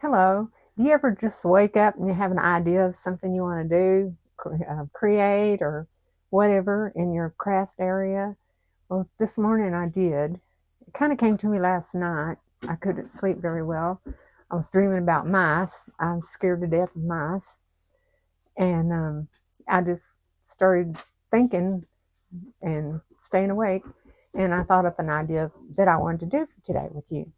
Hello. Do you ever just wake up and you have an idea of something you want to do, create, or whatever in your craft area? Well, this morning I did. It kind of came to me last night. I couldn't sleep very well. I was dreaming about mice. I'm scared to death of mice. And I just started thinking and staying awake. And I thought up an idea that I wanted to do for today with you.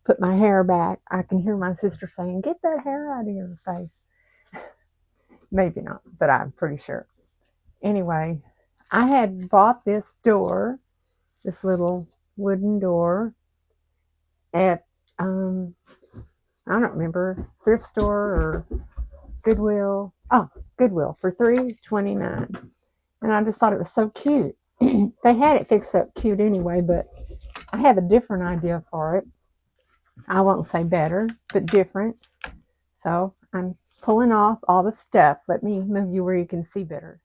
Put my hair back. I can hear my sister saying, "Get that hair out of your face." Maybe not, but I'm pretty sure. Anyway, I had bought this door, this little wooden door, at I don't remember, thrift store or Goodwill. Oh, Goodwill for $3.29, and I just thought it was so cute. They had it fixed up cute anyway, but I have a different idea for it. I won't say better, but different. So I'm pulling off all the stuff. Let me move you where you can see better.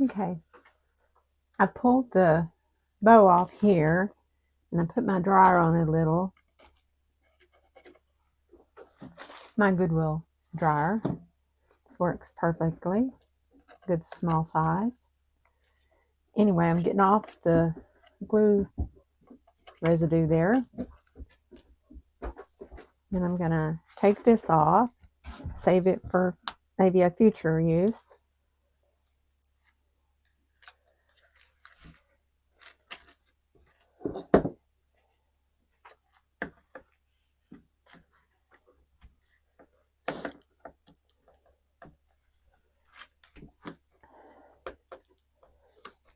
Okay. I pulled the bow off here and I put my dryer on a little. My Goodwill dryer. This works perfectly. Good small size. Anyway, I'm getting off the glue residue there. And I'm going to take this off, save it for maybe a future use.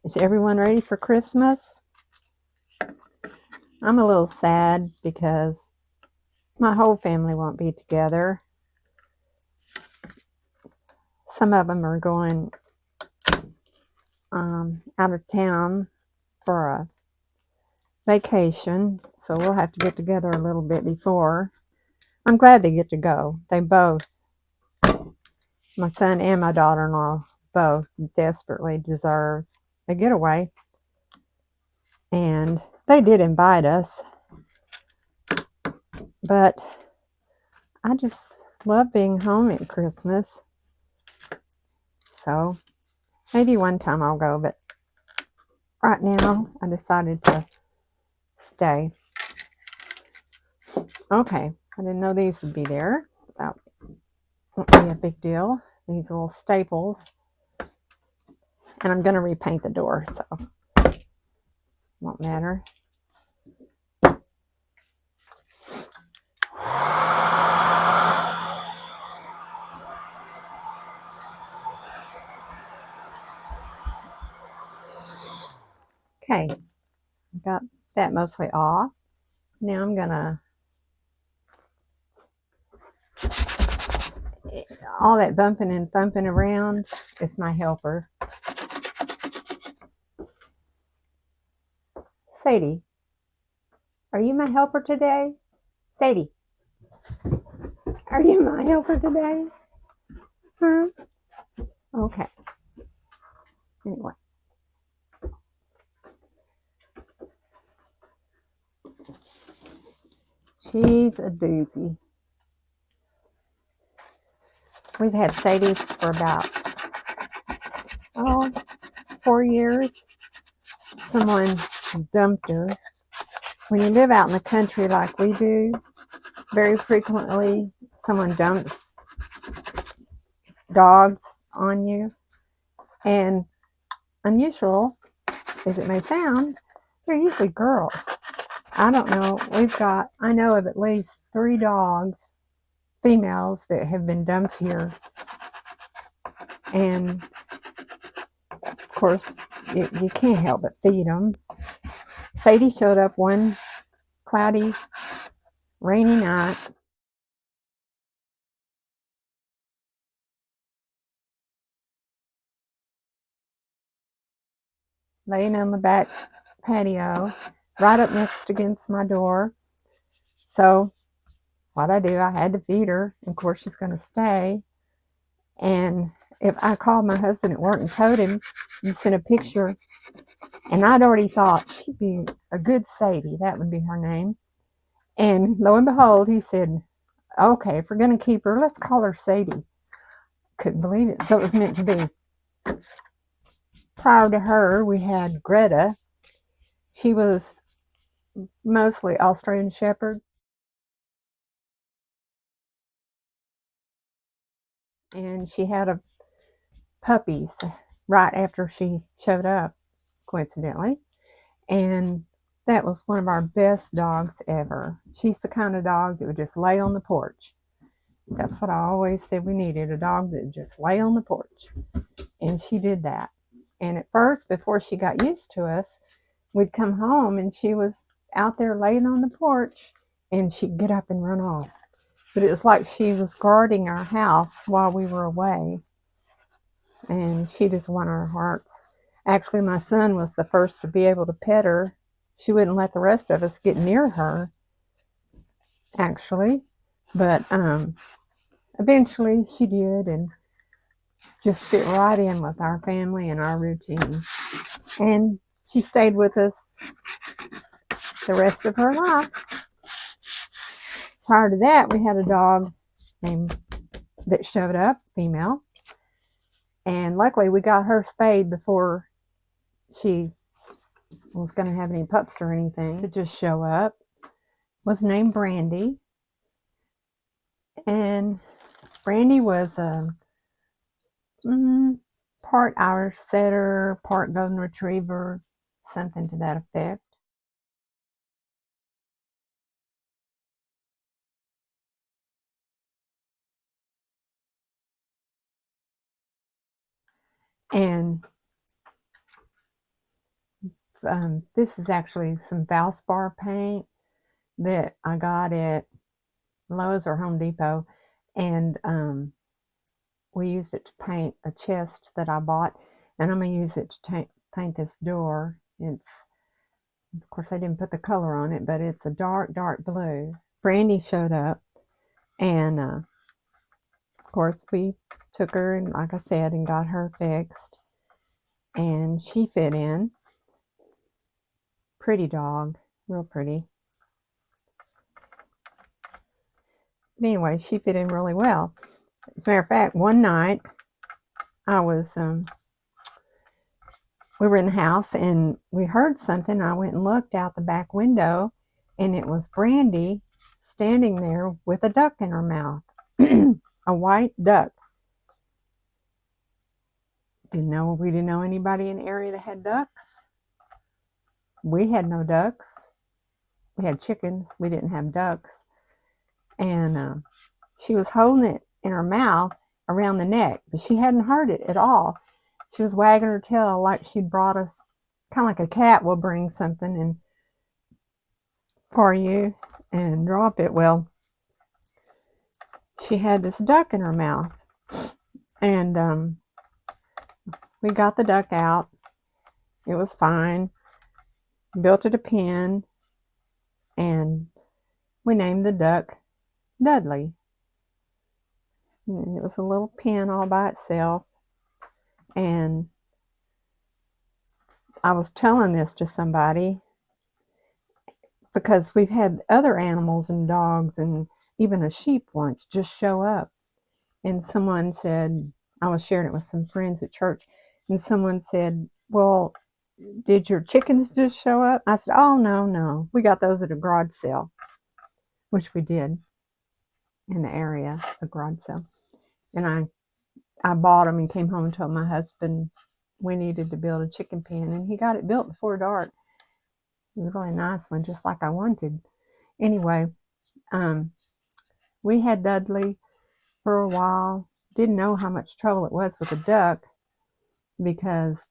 Is everyone ready for Christmas? I'm a little sad because my whole family won't be together. Some of them are going out of town for a vacation, so we'll have to get together a little bit before. I'm glad they get to go. They both, my son and my daughter-in-law, both desperately deserve a getaway. And they did invite us, but I just love being home at Christmas. So maybe one time I'll go, but right now I decided to stay. Okay, I didn't know these would be there. That won't be a big deal. These little staples. And I'm going to repaint the door, so won't matter. Okay, got that mostly off. Now I'm gonna, all that bumping and thumping around is my helper. Sadie, are you my helper today? Sadie, are you my helper today? Huh? Okay. Anyway. She's a doozy. We've had Sadie for about 4 years. Someone dumped her. When you live out in the country like we do, very frequently someone dumps dogs on you. And unusual as it may sound, they're usually girls. I don't know. I know of at least 3 dogs, females, that have been dumped here. And of course, you can't help but feed them. Sadie showed up one cloudy, rainy night. Laying on the back patio, right up next against my door. So what I do, I had to feed her. Of course, she's going to stay. And if I called my husband at work and told him and sent a picture, and I'd already thought she'd be a good Sadie, that would be her name. And lo and behold, he said, okay, if we're going to keep her, let's call her Sadie. Couldn't believe it. So it was meant to be. Prior to her, we had Greta. She was mostly Australian Shepherd. And she had a puppies right after she showed up, coincidentally. And that was one of our best dogs ever. She's the kind of dog that would just lay on the porch. That's what I always said we needed, a dog that would just lay on the porch. And she did that. And at first, before she got used to us, we'd come home and she was out there laying on the porch and she'd get up and run off. But it was like she was guarding our house while we were away. And she just won our hearts. Actually, my son was the first to be able to pet her. She wouldn't let the rest of us get near her, actually. But eventually she did and just fit right in with our family and our routine. And she stayed with us the rest of her life. Prior to that, we had a dog that showed up, female. And luckily, we got her spayed before she was going to have any pups or anything to just show up. Was named Brandy. And Brandy was part Irish setter, part golden retriever, something to that effect. And this is actually some Valspar paint that I got at Lowe's or Home Depot. And we used it to paint a chest that I bought. And I'm going to use it to paint this door. It's, of course, I didn't put the color on it, but it's a dark, dark blue. Brandy showed up. And, of course, we took her, and like I said, and got her fixed. And she fit in. Pretty dog. Real pretty. But anyway, she fit in really well. As a matter of fact, one night, I was, we were in the house, and we heard something. I went and looked out the back window, and it was Brandy standing there with a duck in her mouth. A white duck. We didn't know anybody in the area that had ducks. We had no ducks. We had chickens. We didn't have ducks. And she was holding it in her mouth around the neck, but she hadn't hurt it at all. She was wagging her tail like she'd brought us, kind of like a cat will bring something and for you and drop it. Well, she had this duck in her mouth, and we got the duck out. It was fine. Built it a pen, and we named the duck Dudley. And it was a little pen all by itself. And I was telling this to somebody because we've had other animals and dogs and even a sheep once just show up. And someone said, I was sharing it with some friends at church, and someone said, well, did your chickens just show up? I said, oh, no. We got those at a garage sale, which we did in the area, a garage sale. And I bought them and came home and told my husband we needed to build a chicken pen, and he got it built before dark. It was a really nice one, just like I wanted. Anyway, we had Dudley for a while. Didn't know how much trouble it was with a duck because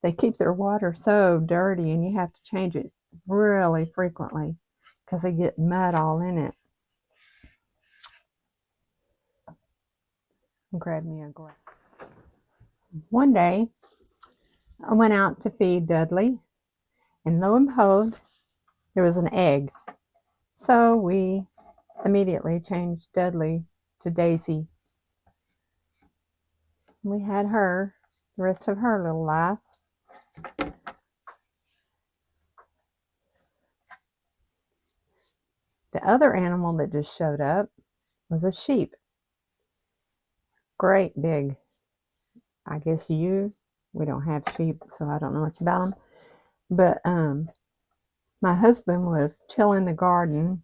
they keep their water so dirty, and you have to change it really frequently because they get mud all in it. Grab me a glass. One day, I went out to feed Dudley, and lo and behold, there was an egg. So we immediately changed Dudley to Daisy. We had her the rest of her little life. The other animal that just showed up was a sheep. Great big, I guess we don't have sheep, so I don't know much about them. But my husband was tilling the garden,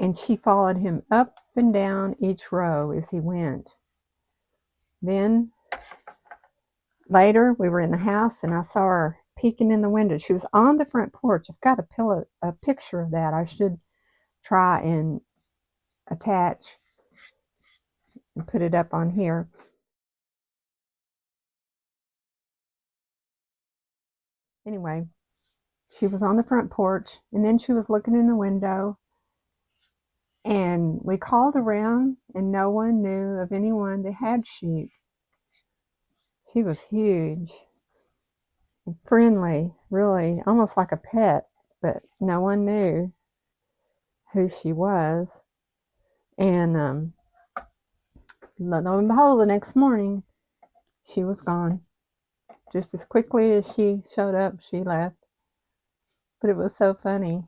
and she followed him up and down each row as he went. Then later we were in the house and I saw her peeking in the window. She was on the front porch. I've got a picture of that. I should try and attach and put it up on here. Anyway, she was on the front porch and then she was looking in the window, and we called around and no one knew of anyone that had sheep. She was huge, friendly, really almost like a pet, but no one knew who she was. And lo and behold, the next morning she was gone. Just as quickly as she showed up, she left. But it was so funny.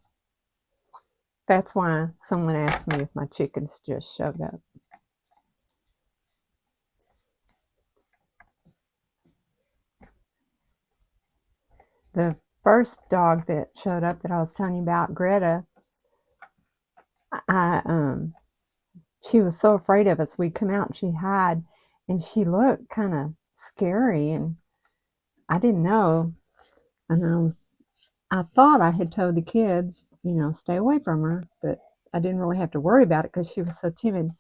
That's why someone asked me if my chickens just showed up. The first dog that showed up that I was telling you about, Greta, she was so afraid of us. We'd come out and she'd hide, and she looked kind of scary, and I didn't know. And I thought I had told the kids, stay away from her, but I didn't really have to worry about it because she was so timid.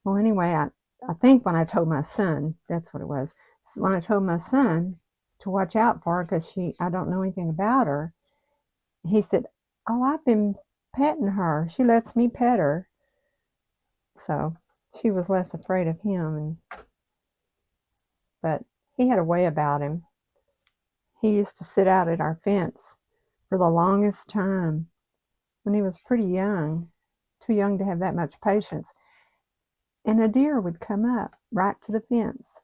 Well, anyway, I think when I told my son, that's what it was. When I told my son to watch out for her because I don't know anything about her, he said, "Oh, I've been petting her. She lets me pet her." So she was less afraid of him. But he had a way about him. He used to sit out at our fence for the longest time when he was pretty young, too young to have that much patience. And a deer would come up right to the fence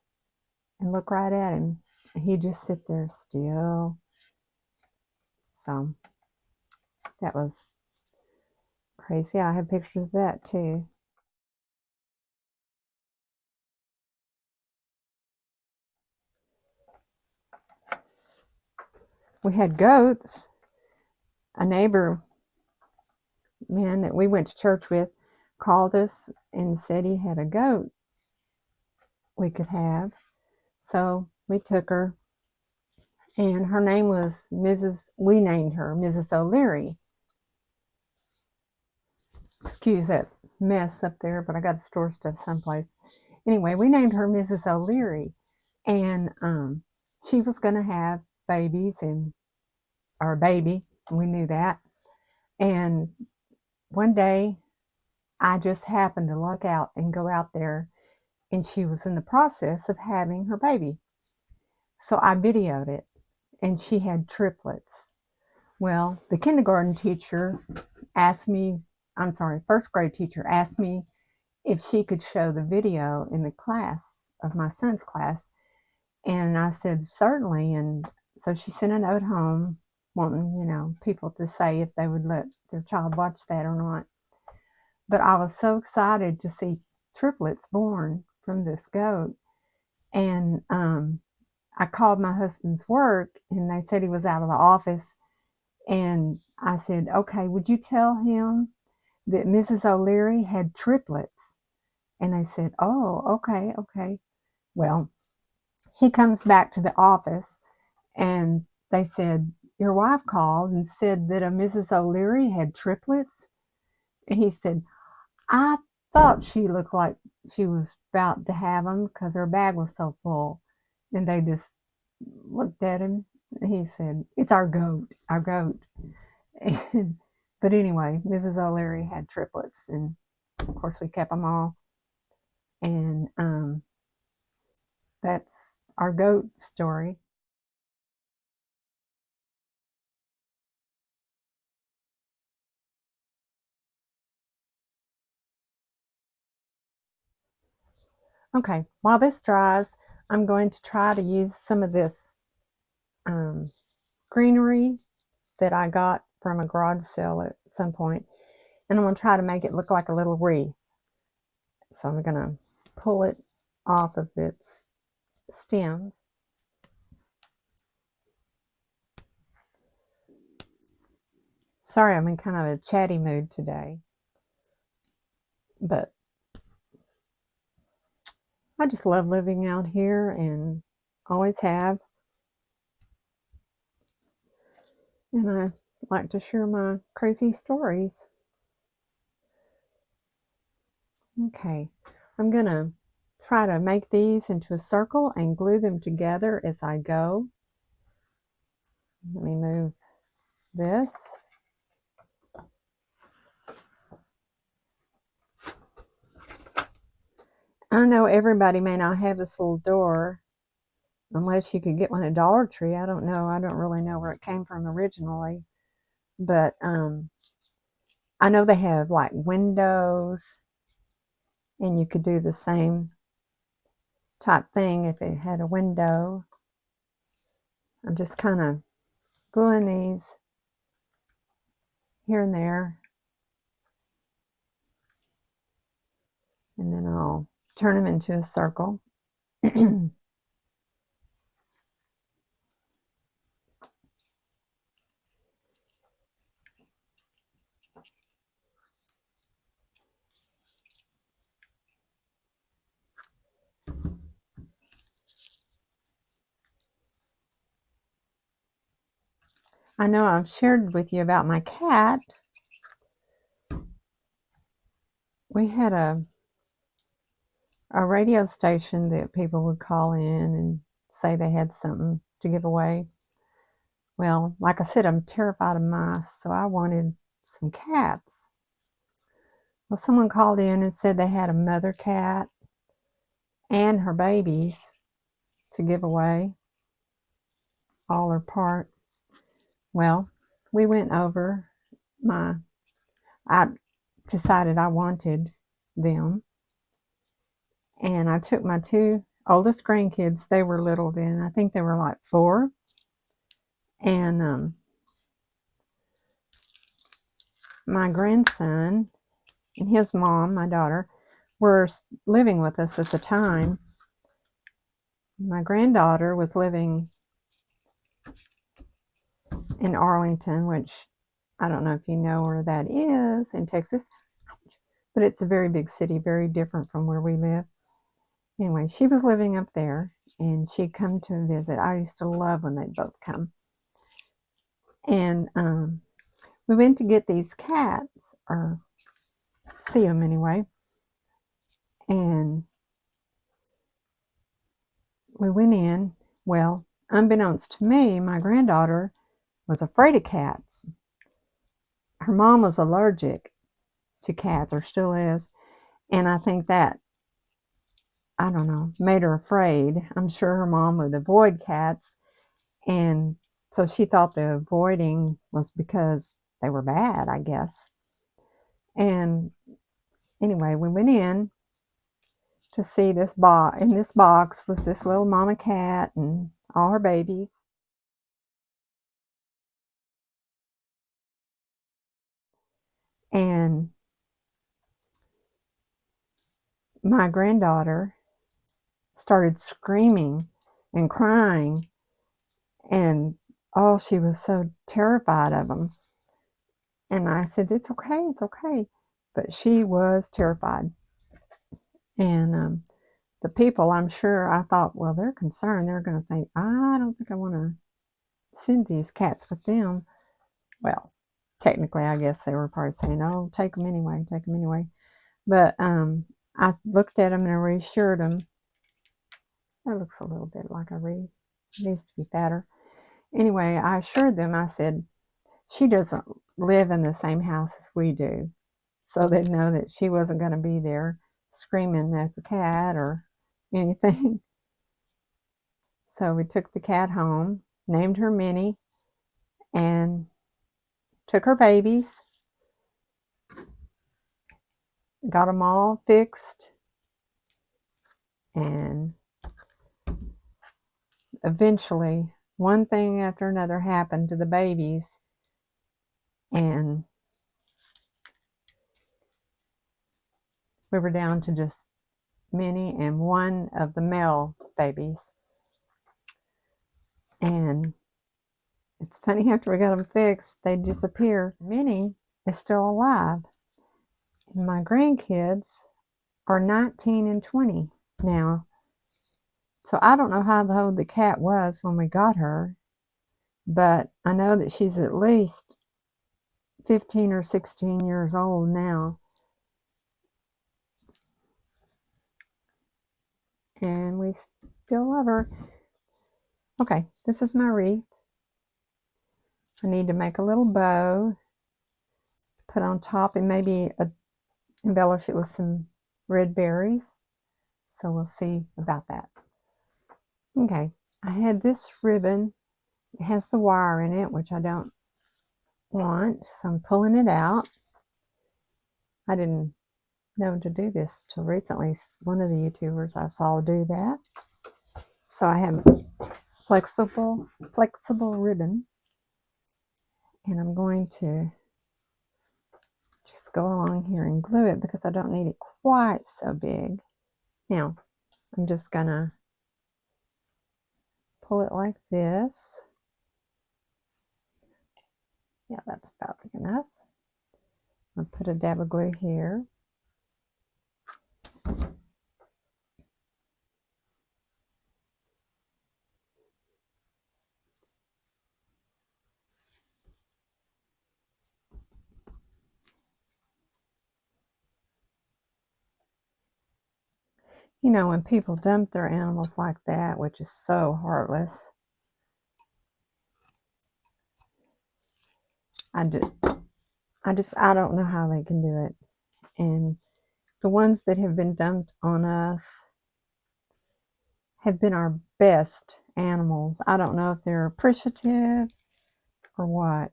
and look right at him. And he'd just sit there still. So that was crazy. I have pictures of that too. We had goats. A neighbor man that we went to church with called us and said he had a goat we could have. So we took her, and her name was we named her Mrs. O'Leary. Excuse that mess up there, but I got to store stuff someplace. Anyway, we named her Mrs. O'Leary, and she was going to have babies or a baby. We knew that. And one day I just happened to look out and go out there, and she was in the process of having her baby. So I videoed it, and she had triplets. Well, the kindergarten teacher first grade teacher asked me if she could show the video in the class of my son's class. And I said, certainly. And so she sent a note home wanting, people to say if they would let their child watch that or not. But I was so excited to see triplets born from this goat. And I called my husband's work, and they said he was out of the office. And I said, okay, would you tell him that Mrs. O'Leary had triplets? And they said, oh, okay. Well, he comes back to the office, and they said, your wife called and said that a Mrs. O'Leary had triplets. And he said, I thought she looked like she was about to have them because her bag was so full. And they just looked at him. And he said, it's our goat. But anyway, Mrs. O'Leary had triplets, and of course we kept them all. And that's our goat story. Okay, while this dries, I'm going to try to use some of this greenery that I got from a garage sale at some point, and I'm going to try to make it look like a little wreath. So I'm going to pull it off of its stems. Sorry, I'm in kind of a chatty mood today, but I just love living out here and always have. And I like to share my crazy stories. Okay, I'm going to try to make these into a circle and glue them together as I go. Let me move this. I know everybody may not have this little door unless you could get one at Dollar Tree. I don't know. I don't really know where it came from originally. But I know they have like windows, and you could do the same type thing if it had a window. I'm just kind of gluing these here and there. And then I'll turn them into a circle. I know I've shared with you about my cat. We had a radio station that people would call in and say they had something to give away. Well, like I said, I'm terrified of mice, so I wanted some cats. Well, someone called in and said they had a mother cat and her babies to give away, all or part. Well, we went over. I decided I wanted them, and I took my two oldest grandkids. They were little then. I think they were like 4. And my grandson and his mom, my daughter, were living with us at the time. My granddaughter was living in Arlington, which I don't know if you know where that is in Texas, but it's a very big city, very different from where we live. Anyway, she was living up there, and she'd come to visit. I used to love when they'd both come. And we went to get these cats, or see them anyway. And we went in. Well, unbeknownst to me, my granddaughter was afraid of cats. Her mom was allergic to cats, or still is. And I think that, I don't know, made her afraid. I'm sure her mom would avoid cats. And so she thought the avoiding was because they were bad, I guess. And anyway, we went in to see this box. In this box was this little mama cat and all her babies. And my granddaughter started screaming and crying, and oh, she was so terrified of them. And I said, it's okay, it's okay. But she was terrified. And the people, I'm sure, I thought, well, they're concerned. They're going to think, I don't think I want to send these cats with them. Well, technically, I guess they were probably saying, oh, take them anyway, take them anyway. But I looked at them and I reassured them. That looks a little bit like a wreath. It needs to be fatter. Anyway, I assured them, I said, she doesn't live in the same house as we do. So they'd know that she wasn't going to be there screaming at the cat or anything. So we took the cat home, named her Minnie, and took her babies, got them all fixed, and eventually one thing after another happened to the babies, and we were down to just Minnie and one of the male babies. And it's funny, after we got them fixed, they disappear. Minnie is still alive. And my grandkids are 19 and 20 now. So I don't know how old the cat was when we got her, but I know that she's at least 15 or 16 years old now. And we still love her. Okay, this is my wreath. I need to make a little bow, put on top, and maybe embellish it with some red berries. So we'll see about that. Okay, I had this ribbon. It has the wire in it, which I don't want, so I'm pulling it out. I didn't know to do this till recently. One of the YouTubers I saw do that. So I have flexible ribbon, and I'm going to just go along here and glue it because I don't need it quite so big. Now I'm just gonna pull it like this. Yeah, that's about big enough. I'll put a dab of glue here. You know, when people dump their animals like that, which is so heartless, I don't know how they can do it. And the ones that have been dumped on us have been our best animals. I don't know if they're appreciative or what.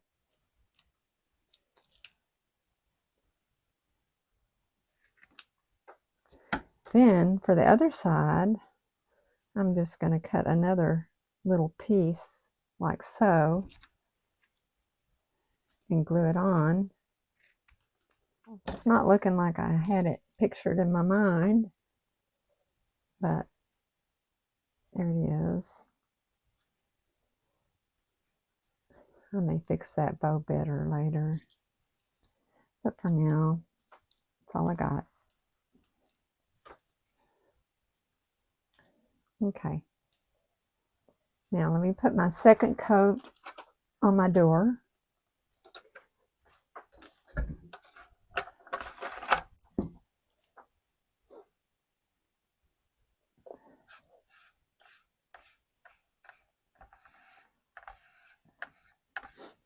Then for the other side, I'm just going to cut another little piece like so and glue it on. It's not looking like I had it pictured in my mind, but there it is. I may fix that bow better later, but for now, that's all I got. Okay. Now let me put my second coat on my door.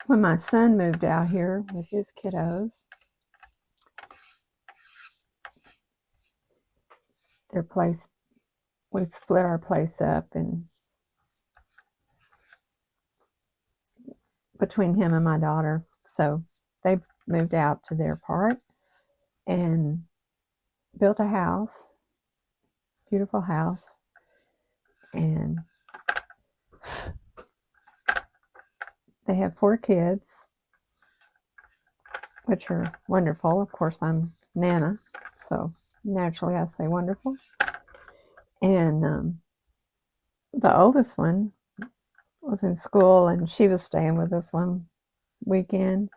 When my son moved out here with his kiddos, we split our place up and between him and my daughter. So they moved out to their part and built a house, beautiful house, and they have 4 kids, which are wonderful. Of course, I'm Nana, so naturally I say wonderful. And the oldest one was in school, and she was staying with us one weekend.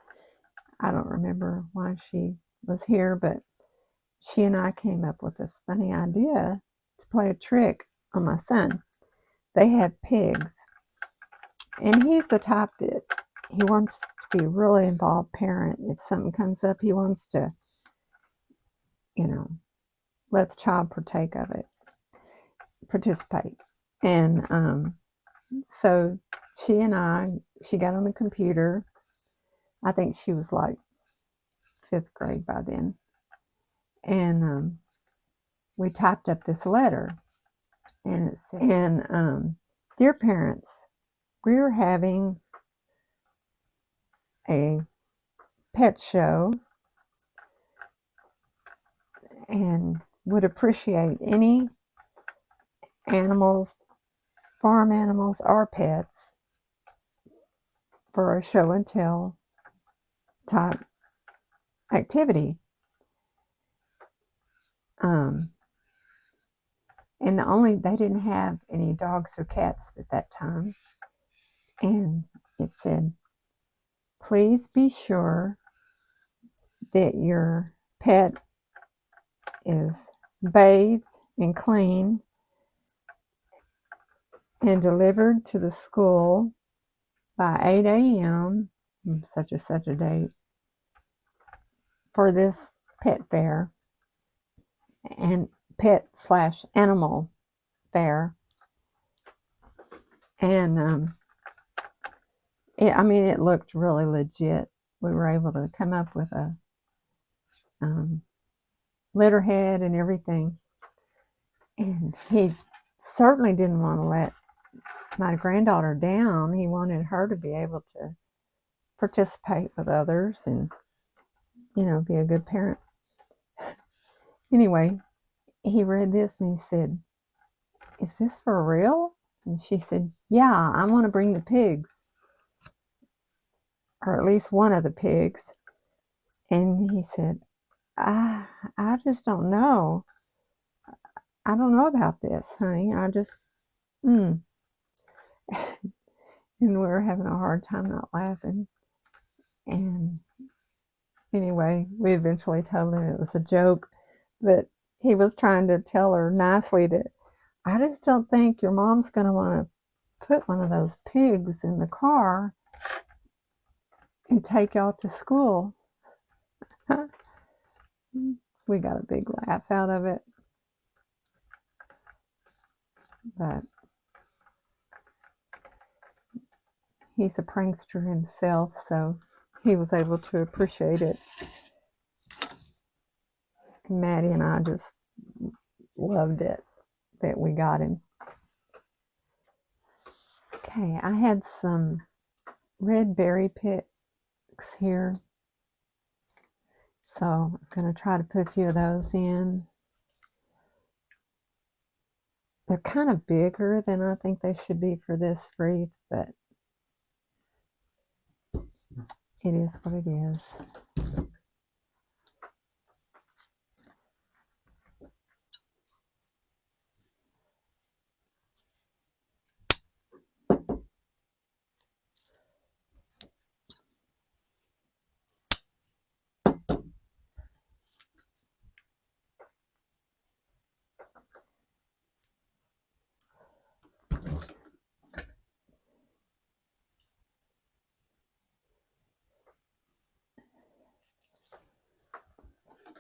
I don't remember why she was here, but she and I came up with this funny idea to play a trick on my son. They have pigs, and he's the type that he wants to be a really involved parent. If something comes up, he wants to, you know, let the child partake of it, participate. And so she got on the computer. I think she was like 5th grade by then. And we typed up this letter, and it said, "Dear parents, we're having a pet show and would appreciate any animals, farm animals or pets, for a show and tell type activity. And they didn't have any dogs or cats at that time. And it said, please be sure that your pet is bathed and clean and delivered to the school by 8 a.m. such and such a date for this pet fair and pet/animal fair. And it looked really legit. We were able to come up with a letterhead and everything. And he certainly didn't want to let my granddaughter down. He wanted her to be able to participate with others and, be a good parent. Anyway, he read this and he said, is this for real? And she said, yeah, I want to bring the pigs, or at least one of the pigs. And he said, I just don't know. I don't know about this, honey. And we were having a hard time not laughing. And anyway, we eventually told him it was a joke, but he was trying to tell her nicely that I just don't think your mom's going to want to put one of those pigs in the car and take y'all to school. We got a big laugh out of it. But he's a prankster himself, so he was able to appreciate it. Maddie and I just loved it that we got him. Okay, I had some red berry picks here, so I'm going to try to put a few of those in. They're kind of bigger than I think they should be for this wreath, but it is what it is.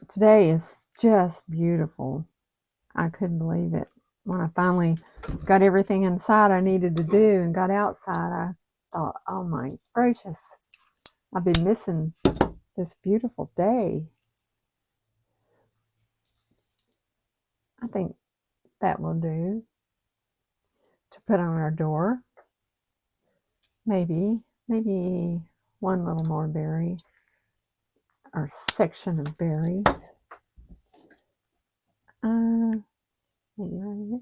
Today is just beautiful. I couldn't believe it. When I finally got everything inside I needed to do and got outside, I thought, oh my gracious, I've been missing this beautiful day. I think that will do to put on our door. Maybe one little more berry or section of berries. Maybe right here.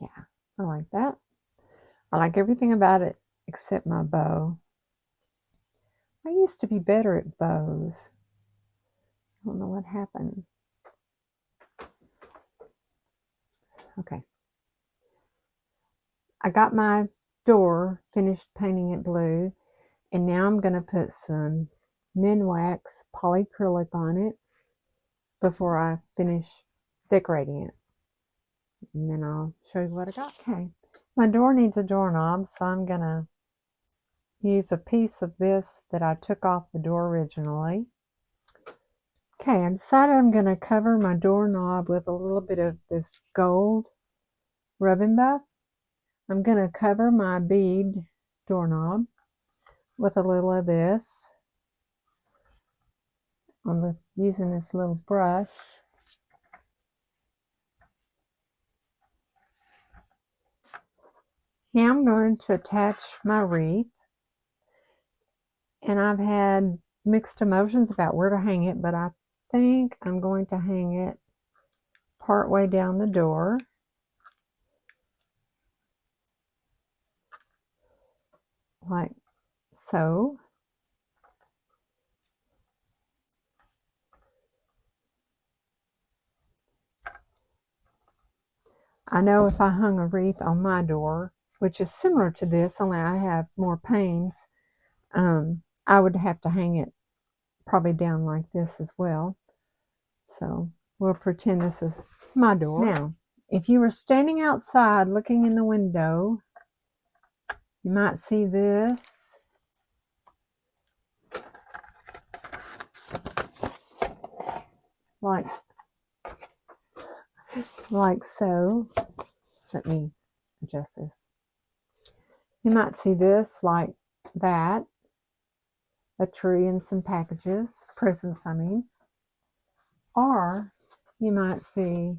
Yeah, I like that. I like everything about it except my bow. I used to be better at bows. I don't know what happened. Okay. I got my door finished painting it blue, and now I'm going to put some Minwax polyacrylic on it before I finish decorating it. And then I'll show you what I got. Okay. My door needs a doorknob, so I'm going to use a piece of this that I took off the door originally. Okay, I decided I'm going to cover my doorknob with a little bit of this gold rubbing buff. I'm going to cover my bead doorknob with a little of this. I'm using this little brush. Now I'm going to attach my wreath. And I've had mixed emotions about where to hang it, but I think I'm going to hang it part way down the door. like so. I know if I hung a wreath on my door, which is similar to this, only I have more panes, I would have to hang it probably down like this as well. So we'll pretend this is my door. Now, if you were standing outside looking in the window, you might see this. Like so. Let me adjust this. You might see this like that. A tree and some packages, presents I mean. Or you might see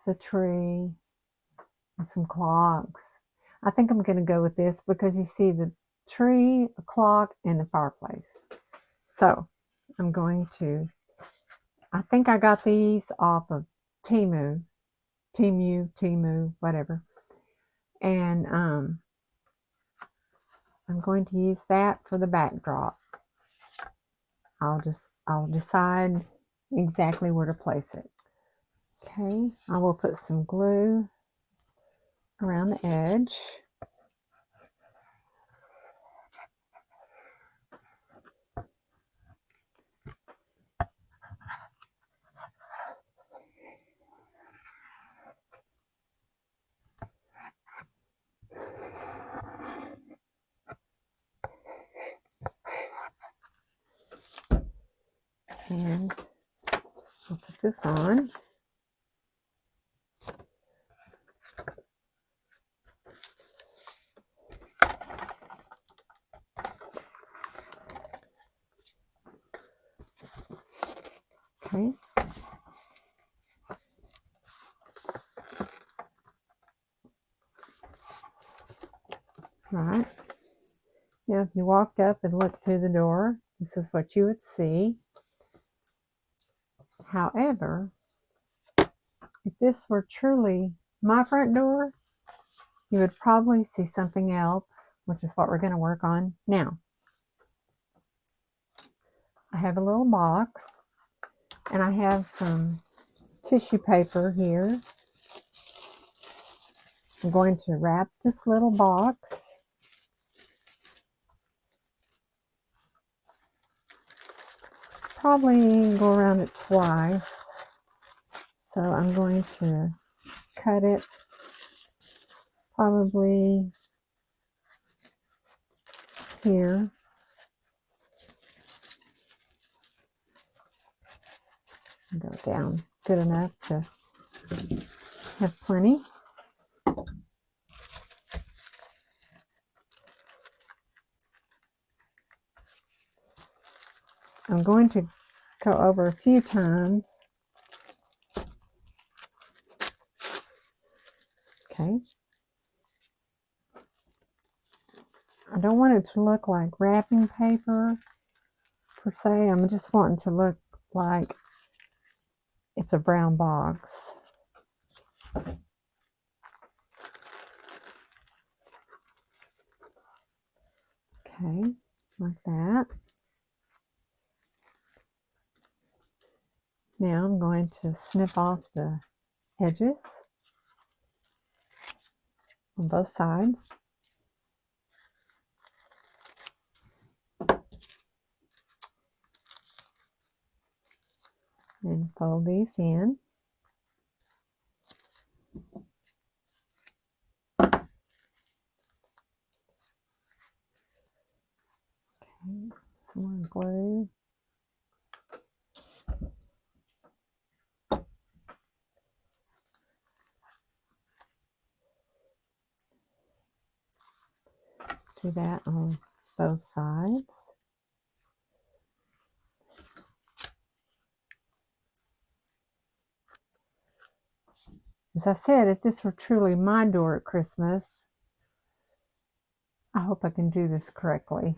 the tree and some clocks. I think I'm going to go with this because you see the tree, a clock, and the fireplace. So I'm going to, I think I got these off of Temu, whatever. And I'm going to use that for the backdrop. I'll decide exactly where to place it. Okay, I will put some glue around the edge. And I'll put this on. Okay. Right. Now, if you walked up and looked through the door, this is what you would see. However, if this were truly my front door, you would probably see something else, which is what we're going to work on now. I have a little box, and I have some tissue paper here. I'm going to wrap this little box. Probably go around it twice. So I'm going to cut it probably here. And go down good enough to have plenty. I'm going to go over a few times. Okay. I don't want it to look like wrapping paper per se. I'm just wanting to look like it's a brown box. Okay, like that. Now I'm going to snip off the edges on both sides. And fold these in. Okay, some more glue. Do that on both sides. As I said, if this were truly my door at Christmas, I hope I can do this correctly.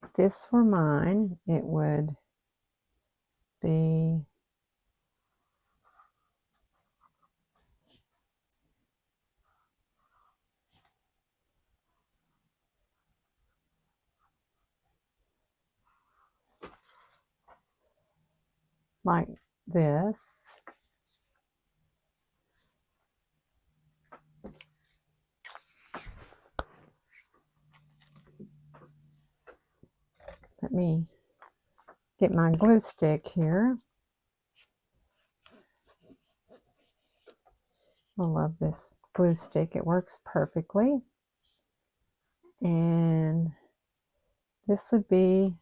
If this were mine, it would be like this. Let me get my glue stick here. I love this glue stick. It works perfectly. And this would be,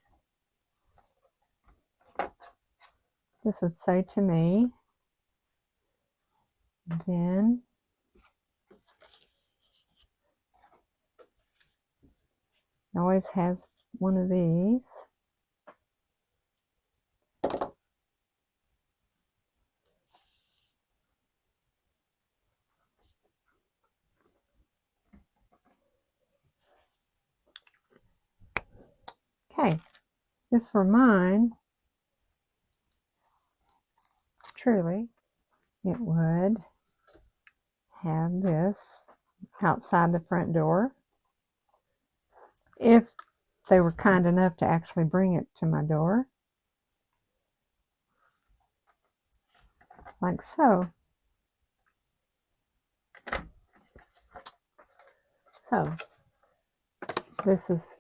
this would say to me, then it always has one of these. Okay, this for mine, truly, it would have this outside the front door. If they were kind enough to actually bring it to my door. Like so. So, this is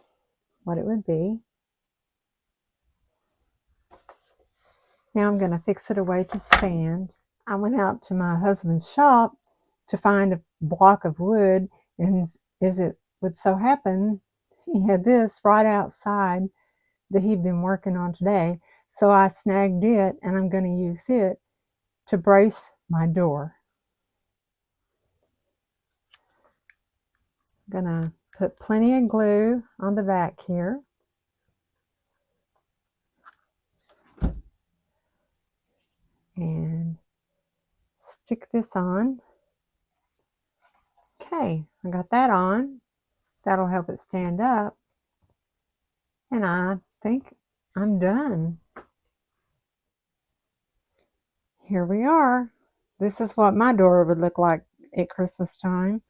what it would be. Now I'm going to fix it away to stand. I went out to my husband's shop to find a block of wood, and as it would so happen, he had this right outside that he'd been working on today. So I snagged it, and I'm going to use it to brace my door. I'm going to put plenty of glue on the back here. And stick this on. Okay, I got that on. That'll help it stand up. And I think I'm done. Here we are. This is what my door would look like at Christmas time.